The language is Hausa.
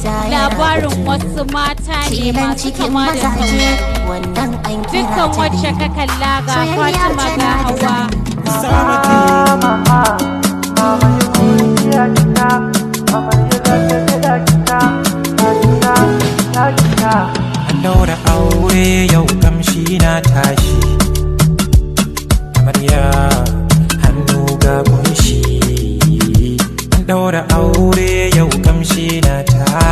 labarin wasu mata ne masu kama da saurari. Dukkan wacce ka kalla ga Fatima ga Hawa. An daura aure yau kamshi na tashi, amarya hannu ga kunshi. An daura aure yau kamshi na tashi.